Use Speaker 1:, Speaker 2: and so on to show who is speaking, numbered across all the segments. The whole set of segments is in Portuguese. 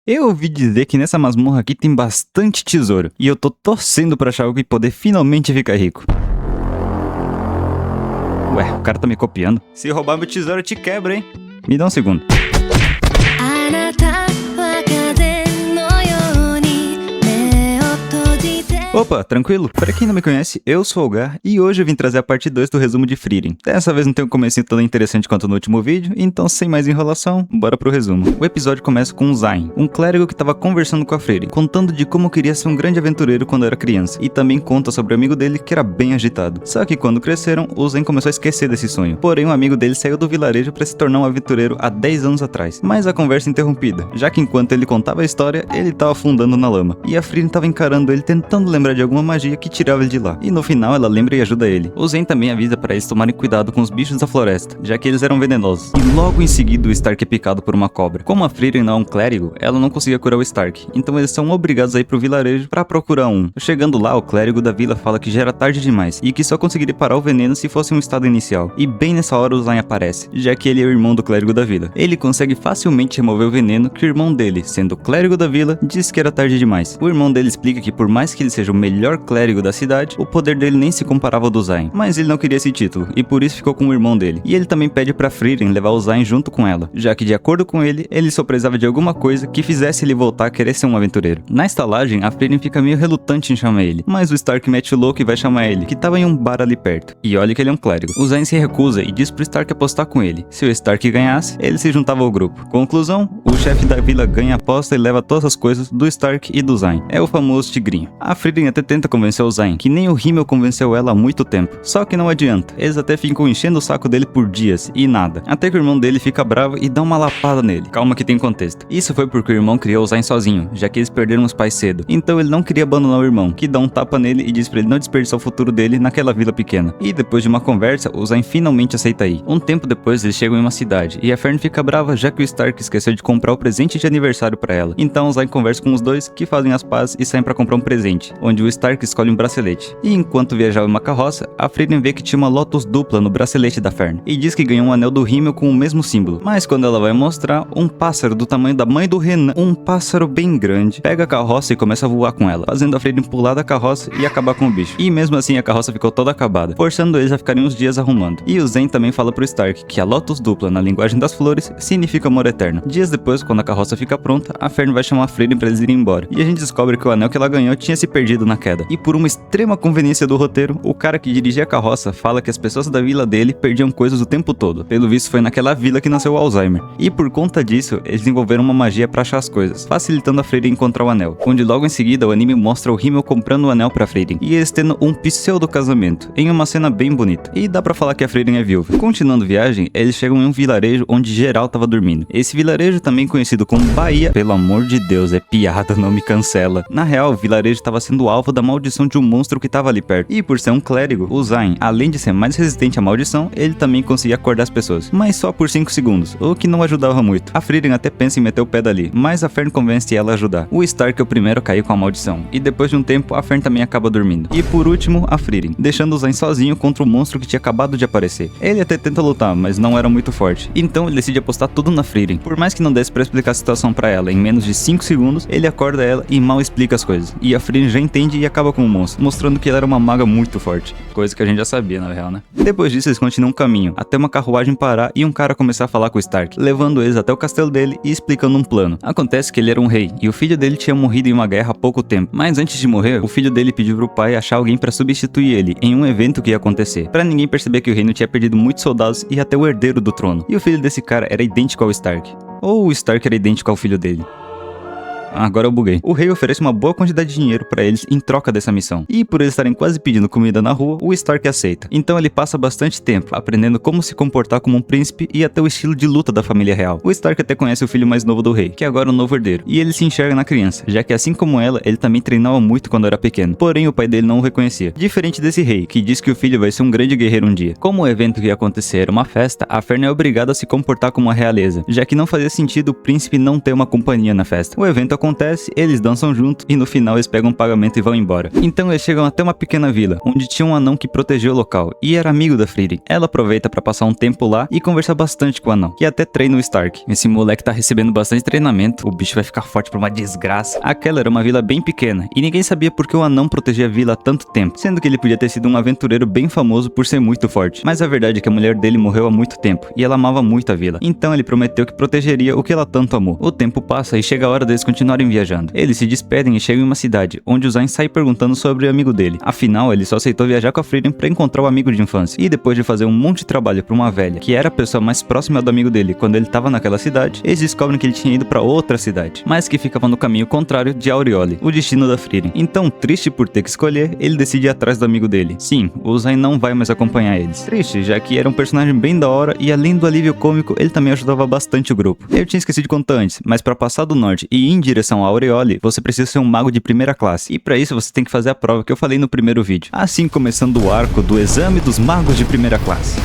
Speaker 1: Eu ouvi dizer que nessa masmorra aqui tem bastante tesouro, e eu tô torcendo pra achar algo e poder finalmente ficar rico. Ué, o cara tá me copiando? Se roubar meu tesouro eu te quebro, hein? Me dá um segundo. Opa, tranquilo? Pra quem não me conhece, eu sou o Gar e hoje eu vim trazer a parte 2 do resumo de Frieren. Dessa vez não tem um comecinho tão interessante quanto no último vídeo, então sem mais enrolação, bora pro resumo. O episódio começa com o Zain, um clérigo que tava conversando com a Frieren, contando de como queria ser um grande aventureiro quando era criança, e também conta sobre o amigo dele que era bem agitado. Só que quando cresceram, o Zain começou a esquecer desse sonho, porém um amigo dele saiu do vilarejo pra se tornar um aventureiro há 10 anos atrás. Mas a conversa interrompida, já que enquanto ele contava a história, ele tava afundando na lama, e a Frieren tava encarando ele tentando lembrar de alguma magia que tirava ele de lá. E no final ela lembra e ajuda ele. O Zain também avisa para eles tomarem cuidado com os bichos da floresta, já que eles eram venenosos. E logo em seguida o Stark é picado por uma cobra. Como a Frieren não é um clérigo, ela não conseguia curar o Stark, então eles são obrigados a ir pro vilarejo para procurar um. Chegando lá, o clérigo da vila fala que já era tarde demais e que só conseguiria parar o veneno se fosse um estado inicial. E bem nessa hora o Zain aparece, já que ele é o irmão do clérigo da vila. Ele consegue facilmente remover o veneno que o irmão dele, sendo o clérigo da vila, disse que era tarde demais. O irmão dele explica que por mais que ele seja o melhor clérigo da cidade, o poder dele nem se comparava ao do Zain, mas ele não queria esse título, e por isso ficou com o irmão dele. E ele também pede pra Frieren levar o Zain junto com ela, já que de acordo com ele só precisava de alguma coisa que fizesse ele voltar a querer ser um aventureiro. Na estalagem, a Frieren fica meio relutante em chamar ele, mas o Stark mete o louco e vai chamar ele, que tava em um bar ali perto. E olha que ele é um clérigo. O Zain se recusa e diz pro Stark apostar com ele. Se o Stark ganhasse, ele se juntava ao grupo. Conclusão, o chefe da vila ganha a aposta e leva todas as coisas do Stark e do Zain. É o famoso tigrinho. A Frieren até tenta convencer o Zain, que nem o Himmel convenceu ela há muito tempo. Só que não adianta, eles até ficam enchendo o saco dele por dias, e nada. Até que o irmão dele fica bravo e dá uma lapada nele. Calma que tem contexto. Isso foi porque o irmão criou o Zain sozinho, já que eles perderam os pais cedo. Então ele não queria abandonar o irmão, que dá um tapa nele e diz pra ele não desperdiçar o futuro dele naquela vila pequena. E depois de uma conversa, o Zain finalmente aceita ir. Um tempo depois eles chegam em uma cidade, e a Fern fica brava já que o Stark esqueceu de comprar o presente de aniversário pra ela. Então o Zain conversa com os dois, que fazem as pazes e saem pra comprar um presente, onde o Stark escolhe um bracelete. E enquanto viajava em uma carroça, a Frieren vê que tinha uma Lotus dupla no bracelete da Fern, e diz que ganhou um anel do Himmel com o mesmo símbolo. Mas quando ela vai mostrar, um pássaro do tamanho da mãe do Renan, um pássaro bem grande, pega a carroça e começa a voar com ela, fazendo a Frieren pular da carroça e acabar com o bicho. E mesmo assim a carroça ficou toda acabada, forçando eles a ficarem uns dias arrumando. E o Zain também fala pro Stark que a Lotus dupla na linguagem das flores significa amor eterno. Dias depois, quando a carroça fica pronta, a Fern vai chamar a Frieren pra eles irem embora, e a gente descobre que o anel que ela ganhou tinha se perdido na queda. E por uma extrema conveniência do roteiro, o cara que dirigia a carroça fala que as pessoas da vila dele perdiam coisas o tempo todo. Pelo visto foi naquela vila que nasceu o Alzheimer. E por conta disso, eles desenvolveram uma magia pra achar as coisas, facilitando a Frieren encontrar o anel. Onde logo em seguida o anime mostra o Himmel comprando o anel pra Frieren, e eles tendo um pseudo casamento, em uma cena bem bonita. E dá pra falar que a Frieren é viúva. Continuando viagem, eles chegam em um vilarejo onde geral tava dormindo. Esse vilarejo, também conhecido como Bahia, pelo amor de Deus, é piada, não me cancela. Na real, o vilarejo tava sendo alvo da maldição de um monstro que tava ali perto. E por ser um clérigo, o Zain, além de ser mais resistente à maldição, ele também conseguia acordar as pessoas, mas só por 5 segundos, o que não ajudava muito. A Frieren até pensa em meter o pé dali, mas a Fern convence ela a ajudar. O Stark é o primeiro a cair com a maldição, e depois de um tempo, a Fern também acaba dormindo. E por último, a Frieren, deixando o Zain sozinho contra o monstro que tinha acabado de aparecer. Ele até tenta lutar, mas não era muito forte, então ele decide apostar tudo na Frieren. Por mais que não desse pra explicar a situação pra ela em menos de 5 segundos, ele acorda ela e mal explica as coisas, e a Frieren já entende e acaba com o monstro, mostrando que ela era uma maga muito forte, coisa que a gente já sabia na real, né? Depois disso eles continuam o caminho, até uma carruagem parar e um cara começar a falar com o Stark, levando eles até o castelo dele e explicando um plano. Acontece que ele era um rei, e o filho dele tinha morrido em uma guerra há pouco tempo, mas antes de morrer, o filho dele pediu pro pai achar alguém pra substituir ele em um evento que ia acontecer, pra ninguém perceber que o reino tinha perdido muitos soldados e até o herdeiro do trono. E o filho desse cara era idêntico ao Stark, ou o Stark era idêntico ao filho dele. Agora eu buguei. O rei oferece uma boa quantidade de dinheiro pra eles em troca dessa missão. E por eles estarem quase pedindo comida na rua, o Stark aceita. Então ele passa bastante tempo aprendendo como se comportar como um príncipe e até o estilo de luta da família real. O Stark até conhece o filho mais novo do rei, que é agora o novo herdeiro. E ele se enxerga na criança, já que assim como ela, ele também treinava muito quando era pequeno. Porém, o pai dele não o reconhecia. Diferente desse rei, que diz que o filho vai ser um grande guerreiro um dia. Como o evento que ia acontecer era uma festa, a Fern é obrigada a se comportar como uma realeza, já que não fazia sentido o príncipe não ter uma companhia na festa. O evento acontece, eles dançam junto e no final eles pegam um pagamento e vão embora. Então eles chegam até uma pequena vila, onde tinha um anão que protegeu o local e era amigo da Frieren. Ela aproveita pra passar um tempo lá e conversar bastante com o anão, que até treina o Stark. Esse moleque tá recebendo bastante treinamento, o bicho vai ficar forte por uma desgraça. Aquela era uma vila bem pequena e ninguém sabia por que o anão protegia a vila há tanto tempo, sendo que ele podia ter sido um aventureiro bem famoso por ser muito forte. Mas a verdade é que a mulher dele morreu há muito tempo e ela amava muito a vila, então ele prometeu que protegeria o que ela tanto amou. O tempo passa e chega a hora deles continuarem viajando. Eles se despedem e chegam em uma cidade, onde o Zain sai perguntando sobre o amigo dele. Afinal, ele só aceitou viajar com a Frieren pra encontrar o amigo de infância. E depois de fazer um monte de trabalho pra uma velha, que era a pessoa mais próxima do amigo dele quando ele tava naquela cidade, eles descobrem que ele tinha ido pra outra cidade, mas que ficava no caminho contrário de Aurioli, o destino da Frieren. Então, triste por ter que escolher, ele decide ir atrás do amigo dele. Sim, o Zain não vai mais acompanhar eles. Triste, já que era um personagem bem da hora e além do alívio cômico, ele também ajudava bastante o grupo. Eu tinha esquecido de contar antes, mas pra passar do norte e ir em direção a Aurioli, você precisa ser um mago de primeira classe. E pra isso você tem que fazer a prova que eu falei no primeiro vídeo. Assim começando o arco do exame dos magos de primeira classe.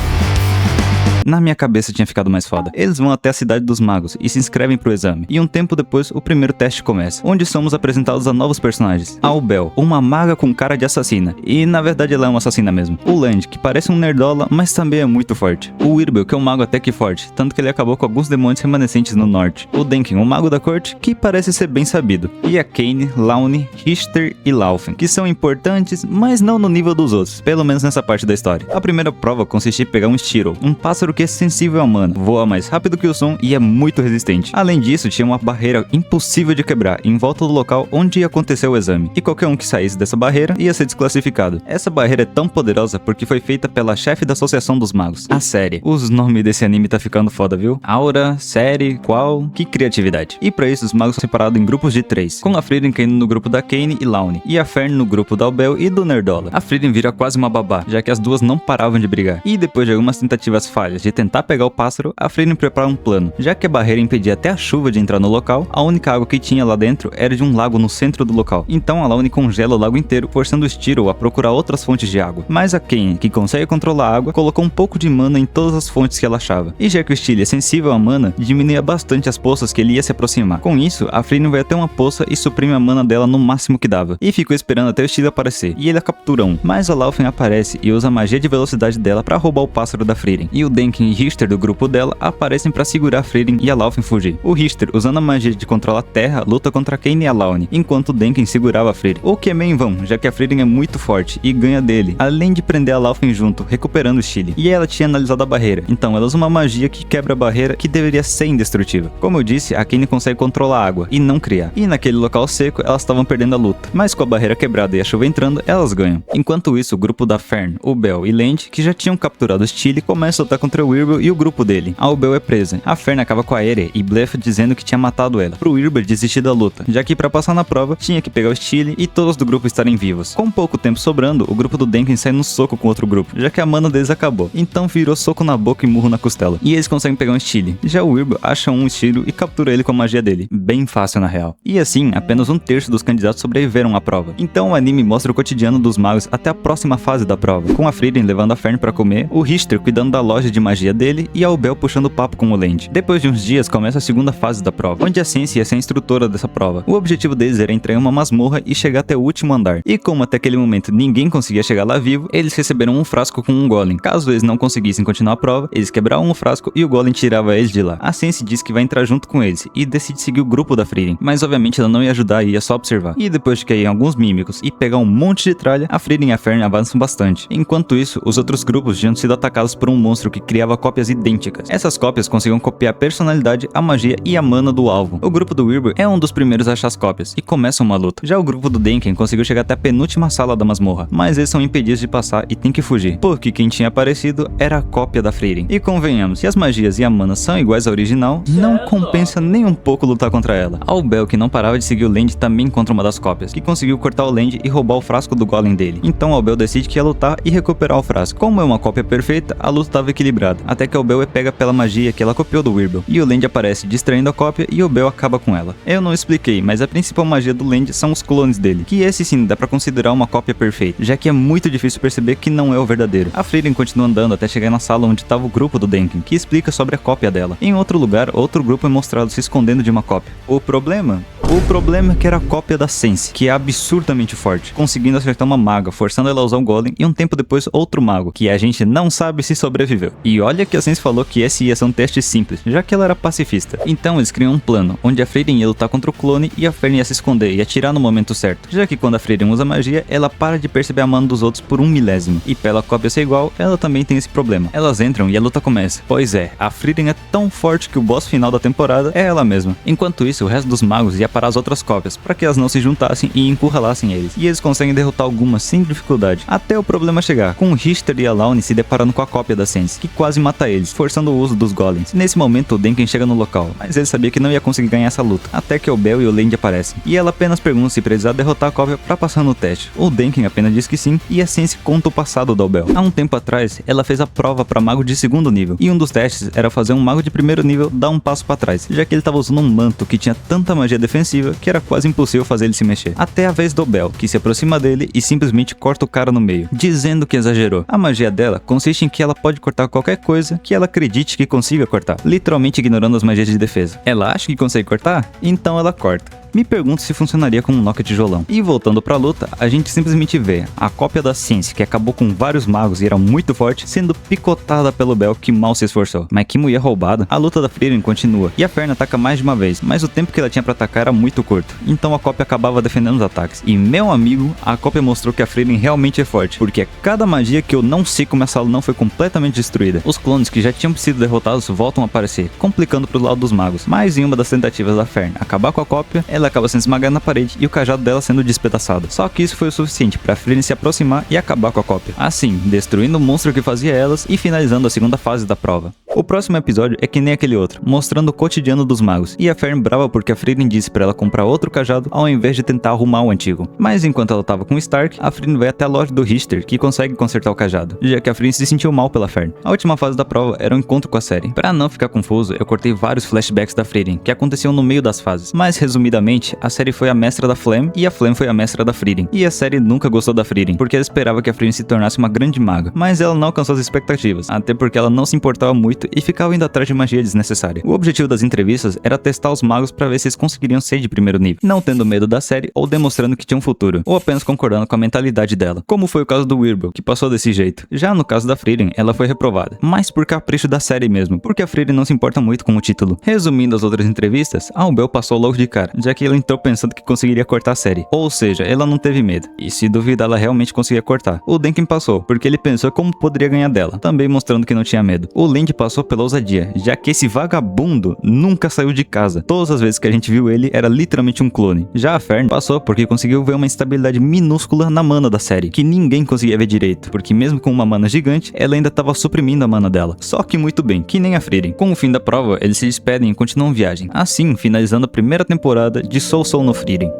Speaker 1: Na minha cabeça tinha ficado mais foda. Eles vão até a cidade dos magos e se inscrevem pro exame. E um tempo depois, o primeiro teste começa, onde somos apresentados a novos personagens. A Ubel, uma maga com cara de assassina. E na verdade ela é uma assassina mesmo. O Land, que parece um nerdola, mas também é muito forte. O Wirbel, que é um mago até que forte, tanto que ele acabou com alguns demônios remanescentes no norte. O Denkin, um mago da corte, que parece ser bem sabido. E a Kaine, Launi, Richter e Laufen, que são importantes, mas não no nível dos outros, pelo menos nessa parte da história. A primeira prova consistia em pegar um Stiro, um pássaro que é sensível a mana, voa mais rápido que o som e é muito resistente. Além disso, tinha uma barreira impossível de quebrar em volta do local onde ia acontecer o exame, e qualquer um que saísse dessa barreira ia ser desclassificado. Essa barreira é tão poderosa porque foi feita pela chefe da Associação dos Magos, a série. Os nomes desse anime tá ficando foda, viu? Aura, série, qual? Que criatividade. E pra isso, os magos são separados em grupos de 3, com a Frieren caindo no grupo da Kaine e Launi, e a Fern no grupo da Ubel e do Nerdola. A Frieren vira quase uma babá, já que as duas não paravam de brigar. E depois de algumas tentativas falhas de tentar pegar o pássaro, a Frieren prepara um plano. Já que a barreira impedia até a chuva de entrar no local, a única água que tinha lá dentro era de um lago no centro do local. Então a Launi congela o lago inteiro, forçando o Stiro a procurar outras fontes de água. Mas a Kaine, que consegue controlar a água, colocou um pouco de mana em todas as fontes que ela achava. E já que o Stilo é sensível à mana, diminuía bastante as poças que ele ia se aproximar. Com isso, a Frieren vai até uma poça e suprime a mana dela no máximo que dava. E ficou esperando até o Stilo aparecer. E ele captura um. Mas a Laufen aparece e usa a magia de velocidade dela para roubar o pássaro da Frieren. E o Denkin e Richter do grupo dela aparecem para segurar a Frieren e a Laufen fugir. O Richter, usando a magia de controlar a terra, luta contra a Kaine e a Launi, enquanto o Denkin segurava a Frieren. O que é meio em vão, já que a Frieren é muito forte e ganha dele, além de prender a Laufen junto, recuperando o Stile. E ela tinha analisado a barreira, então ela usa uma magia que quebra a barreira que deveria ser indestrutível. Como eu disse, a Kaine consegue controlar a água e não criar. E naquele local seco, elas estavam perdendo a luta. Mas com a barreira quebrada e a chuva entrando, elas ganham. Enquanto isso, o grupo da Fern, Ubel e Land, que já tinham capturado o Stile, começa a lutar contra o Wirbel e o grupo dele. A Ubel é presa. A Fern acaba com a Ere e blefa dizendo que tinha matado ela, pro Wirbel desistir da luta, já que para passar na prova, tinha que pegar o Stile e todos do grupo estarem vivos. Com pouco tempo sobrando, o grupo do Denkin sai no soco com outro grupo, já que a mana deles acabou. Então virou soco na boca e murro na costela. E eles conseguem pegar um Stile. Já o Wirbel acha um Stile e captura ele com a magia dele. Bem fácil na real. E assim, apenas um terço dos candidatos sobreviveram à prova. Então o anime mostra o cotidiano dos magos até a próxima fase da prova, com a Frieren levando a Fern pra comer, o Richter cuidando da loja de magia dele e a Ubel puxando papo com o Land. Depois de uns dias começa a segunda fase da prova, onde a Sense ia ser a instrutora dessa prova. O objetivo deles era entrar em uma masmorra e chegar até o último andar. E como até aquele momento ninguém conseguia chegar lá vivo, eles receberam um frasco com um golem. Caso eles não conseguissem continuar a prova, eles quebravam o frasco e o golem tirava eles de lá. A Sense diz que vai entrar junto com eles e decide seguir o grupo da Frieren, mas obviamente ela não ia ajudar e ia só observar. E depois de cair em alguns mímicos e pegar um monte de tralha, a Frieren e a Fern avançam bastante. Enquanto isso, os outros grupos tinham sido atacados por um monstro que criava cópias idênticas. Essas cópias conseguiam copiar a personalidade, a magia e a mana do alvo. O grupo do Wirbel é um dos primeiros a achar as cópias e começa uma luta. Já o grupo do Denkin conseguiu chegar até a penúltima sala da masmorra, mas eles são impedidos de passar e tem que fugir, porque quem tinha aparecido era a cópia da Frieren. E convenhamos, se as magias e a mana são iguais à original, não compensa nem um pouco lutar contra ela. A Ubel, que não parava de seguir o Land, também contra uma das cópias, que conseguiu cortar o Land e roubar o frasco do golem dele. Então a Ubel decide que ia lutar e recuperar o frasco. Como é uma cópia perfeita, a luta estava equilibrada, até que a Ubel é pega pela magia que ela copiou do Wirbel, e o Land aparece distraindo a cópia e o Ubel acaba com ela. Eu não expliquei, mas a principal magia do Land são os clones dele, que esse sim dá pra considerar uma cópia perfeita, já que é muito difícil perceber que não é o verdadeiro. A Frieren continua andando até chegar na sala onde estava o grupo do Denkin, que explica sobre a cópia dela. Em outro lugar, outro grupo é mostrado se escondendo de uma cópia. O problema O problema é que era a cópia da Sense, que é absurdamente forte, conseguindo acertar uma maga, forçando ela a usar um golem, e um tempo depois outro mago, que a gente não sabe se sobreviveu. E olha que a Sense falou que esse ia ser um teste simples, já que ela era pacifista. Então eles criam um plano, onde a Frieren ia lutar contra o clone e a Fern ia se esconder e atirar no momento certo, já que quando a Frieren usa magia, ela para de perceber a mana dos outros por 1 milésimo. E pela cópia ser igual, ela também tem esse problema. Elas entram e a luta começa. Pois é, a Frieren é tão forte que o boss final da temporada é ela mesma. Enquanto isso, o resto dos magos ia parar as outras cópias, para que elas não se juntassem e encurralassem eles. E eles conseguem derrotar algumas sem dificuldade, até o problema chegar, com o Richter e a Laune se deparando com a cópia da Sense, que quase mata eles, forçando o uso dos golems. Nesse momento, o Denken chega no local, mas ele sabia que não ia conseguir ganhar essa luta, até que o Bell e o Land aparecem. E ela apenas pergunta se precisar derrotar a cópia para passar no teste. O Denken apenas diz que sim, e a Sense conta o passado do Bell. Há um tempo atrás, ela fez a prova para mago de segundo nível, e um dos testes era fazer um mago de primeiro nível dar um passo para trás, já que ele estava usando um manto que tinha tanta magia defensiva que era quase impossível fazer ele se mexer. Até a vez do Bell, que se aproxima dele e simplesmente corta o cara no meio, dizendo que exagerou. A magia dela consiste em que ela pode cortar qualquer coisa que ela acredite que consiga cortar, literalmente ignorando as magias de defesa. Ela acha que consegue cortar? Então ela corta. Me pergunto se funcionaria como um Nokia tijolão. E voltando pra luta, a gente simplesmente vê a cópia da Sense, que acabou com vários magos e era muito forte, sendo picotada pelo Bell, que mal se esforçou. Mas que mulher roubada. A luta da Frieren continua, e a Fern ataca mais de uma vez, mas o tempo que ela tinha pra atacar era muito curto, então a cópia acabava defendendo os ataques. E meu amigo, a cópia mostrou que a Frieren realmente é forte, porque é cada magia que eu não sei como essa não foi completamente destruída. Os clones que já tinham sido derrotados voltam a aparecer, complicando pro lado dos magos. Mas em uma das tentativas da Fern acabar com a cópia, ela acaba sendo esmagada na parede e o cajado dela sendo despedaçado. Só que isso foi o suficiente para Frieren se aproximar e acabar com a cópia. Assim, destruindo o monstro que fazia elas e finalizando a segunda fase da prova. O próximo episódio é que nem aquele outro, mostrando o cotidiano dos magos, e a Fern brava porque a Frieren disse para ela comprar outro cajado ao invés de tentar arrumar o antigo. Mas enquanto ela tava com o Stark, a Frieren vai até a loja do Richter, que consegue consertar o cajado, já que a Frieren se sentiu mal pela Fern. A última fase da prova era um encontro com a série. Para não ficar confuso, eu cortei vários flashbacks da Frieren, que aconteciam no meio das fases. Mas resumidamente, a série foi a mestra da Flame e a Flame foi a mestra da Frieren. E a série nunca gostou da Frieren, porque ela esperava que a Frieren se tornasse uma grande maga. Mas ela não alcançou as expectativas, até porque ela não se importava muito e ficava indo atrás de magia desnecessária. O objetivo das entrevistas era testar os magos para ver se eles conseguiriam ser de primeiro nível, não tendo medo da série ou demonstrando que tinha um futuro, ou apenas concordando com a mentalidade dela, como foi o caso do Wirbel, que passou desse jeito. Já no caso da Frieren, ela foi reprovada, mas por capricho da série mesmo, porque a Frieren não se importa muito com o título. Resumindo as outras entrevistas, a Bell passou logo de cara, já que ela entrou pensando que conseguiria cortar a série, ou seja, ela não teve medo, e se duvidar ela realmente conseguia cortar. O Denken passou, porque ele pensou como poderia ganhar dela, também mostrando que não tinha medo. O Land passou pela ousadia, já que esse vagabundo nunca saiu de casa. Todas as vezes que a gente viu ele, era literalmente um clone. Já a Fern passou porque conseguiu ver uma instabilidade minúscula na mana da série, que ninguém conseguia ver direito, porque mesmo com uma mana gigante, ela ainda estava suprimindo a mana dela. Só que muito bem, que nem a Frieren. Com o fim da prova, eles se despedem e continuam viagem, assim finalizando a primeira temporada de Soul Soul no Frieren.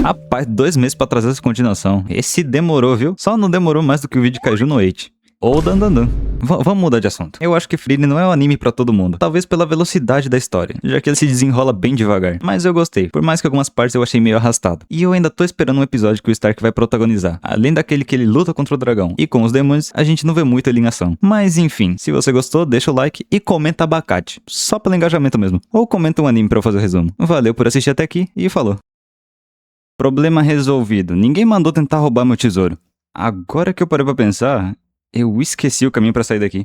Speaker 1: Rapaz, 2 meses pra trazer essa continuação. Esse demorou, viu? Só não demorou mais do que o vídeo Kaiju no 8. Ou Dandandan. Vamos mudar de assunto. Eu acho que Frieren não é um anime pra todo mundo. Talvez pela velocidade da história, já que ele se desenrola bem devagar. Mas eu gostei, por mais que algumas partes eu achei meio arrastado. E eu ainda tô esperando um episódio que o Stark vai protagonizar. Além daquele que ele luta contra o dragão e com os demônios, a gente não vê muito ele em ação. Mas enfim, se você gostou, deixa o like e comenta abacate. Só pelo engajamento mesmo. Ou comenta um anime pra eu fazer o resumo. Valeu por assistir até aqui e falou. Problema resolvido. Ninguém mandou tentar roubar meu tesouro. Agora que eu parei pra pensar, eu esqueci o caminho pra sair daqui.